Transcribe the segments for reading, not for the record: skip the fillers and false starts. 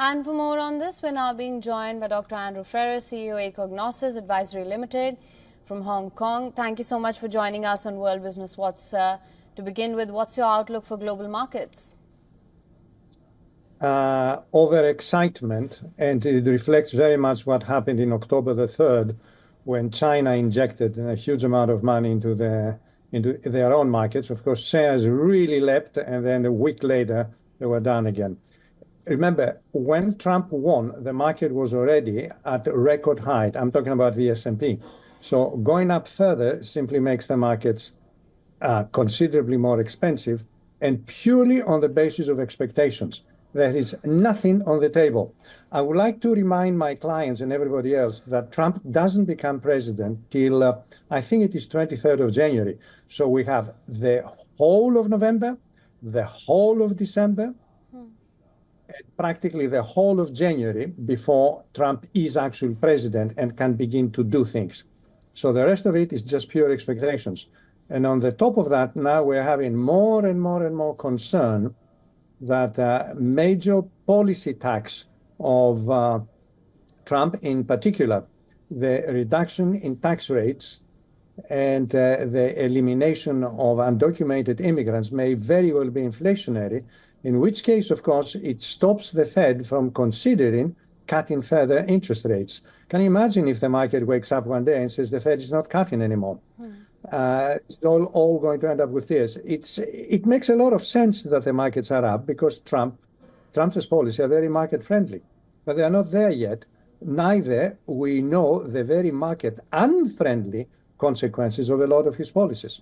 And for more on this, we're now being joined by Dr. Andrew Ferrer, CEO, Ecognosis Advisory Limited from Hong Kong. Thank you so much for joining us on World Business Watch. To begin with, what's your outlook for global markets? Overexcitement, and it reflects very much what happened in October the 3rd when China injected a huge amount of money into their own markets. Of course, shares really leapt, and then a week later, they were down again. Remember, when Trump won, the market was already at a record height. I'm talking about the S&P. So going up further simply makes the markets considerably more expensive, and purely on the basis of expectations. There is nothing on the table. I would like to remind my clients and everybody else that Trump doesn't become president till, I think it is 23rd of January. So we have the whole of November, the whole of December, practically the whole of January before Trump is actually president and can begin to do things. So the rest of it is just pure expectations. And on the top of that, now we're having more and more and more concern that major policy tax of Trump, in particular, the reduction in tax rates and the elimination of undocumented immigrants may very well be inflationary, in which case, of course, it stops the Fed from considering cutting further interest rates. Can you imagine if the market wakes up one day and says the Fed is not cutting anymore? It's all going to end up with this. It makes a lot of sense that the markets are up because Trump's policies are very market friendly, but they are not there yet. Neither we know the very market unfriendly consequences of a lot of his policies.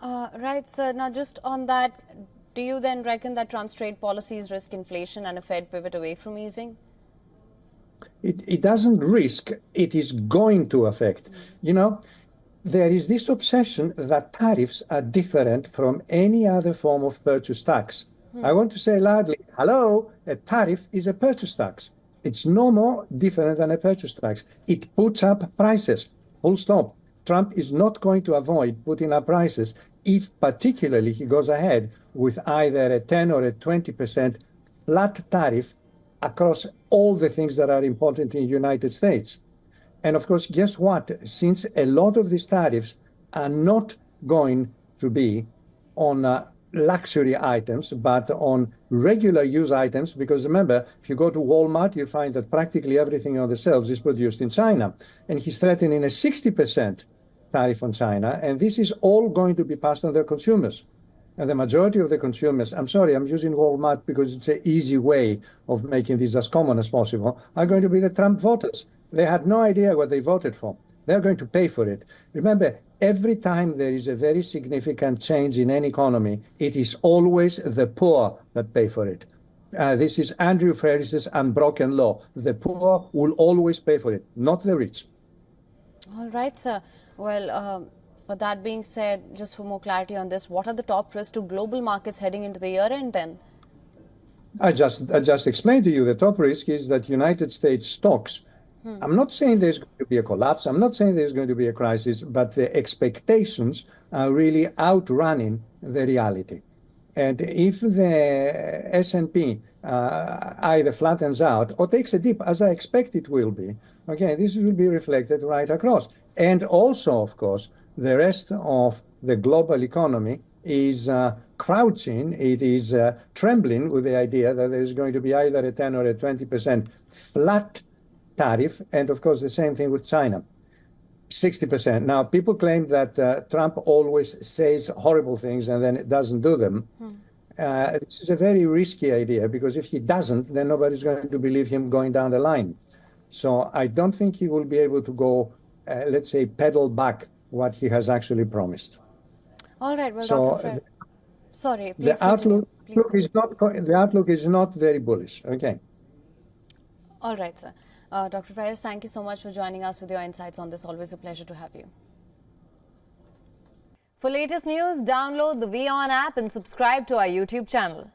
Right, sir. Now, just on that, do you then reckon that Trump's trade policies risk inflation and a Fed pivot away from easing? It doesn't risk, it is going to affect. You know, there is this obsession that tariffs are different from any other form of purchase tax. I want to say loudly, hello, a tariff is a purchase tax. It's no more different than a purchase tax. It puts up prices, full stop. Trump is not going to avoid putting up prices if particularly he goes ahead with either a 10 or a 20% flat tariff across all the things that are important in the United States. And of course, guess what? Since a lot of these tariffs are not going to be on luxury items, but on regular use items, because remember, if you go to Walmart, you find that practically everything on the shelves is produced in China. And he's threatening a 60% tariff on China, and this is all going to be passed on the consumers. And the majority of the consumers, I'm sorry, I'm using Walmart because it's an easy way of making this as common as possible, are going to be the Trump voters. They had no idea what they voted for. They're going to pay for it. Remember, every time there is a very significant change in any economy, it is always the poor that pay for it. This is Andrew Ferris's unbroken law. The poor will always pay for it, not the rich. All right, sir. Well, but that being said, just for more clarity on this, what are the top risks to global markets heading into the year end then? I just explained to you the top risk is that United States stocks. I'm not saying there's going to be a collapse. I'm not saying there's going to be a crisis, but the expectations are really outrunning the reality. And if the S&P either flattens out or takes a dip, as I expect it will be, okay, this will be reflected right across. And also, of course, the rest of the global economy is crouching. It is trembling with the idea that there is going to be either a 10 or a 20% flat tariff, and of course the same thing with China, 60%. Now, people claim that Trump always says horrible things and then doesn't do them. This is a very risky idea because if he doesn't, then nobody's going to believe him going down the line. So I don't think he will be able to go, let's say, pedal back what he has actually promised. All right, well, so Dr. Ferrer, sorry, please the outlook is not very bullish. Okay. All right, sir. Dr. Ferrer, thank you so much for joining us with your insights on this. Always a pleasure to have you. For latest news, download the WION app and subscribe to our YouTube channel.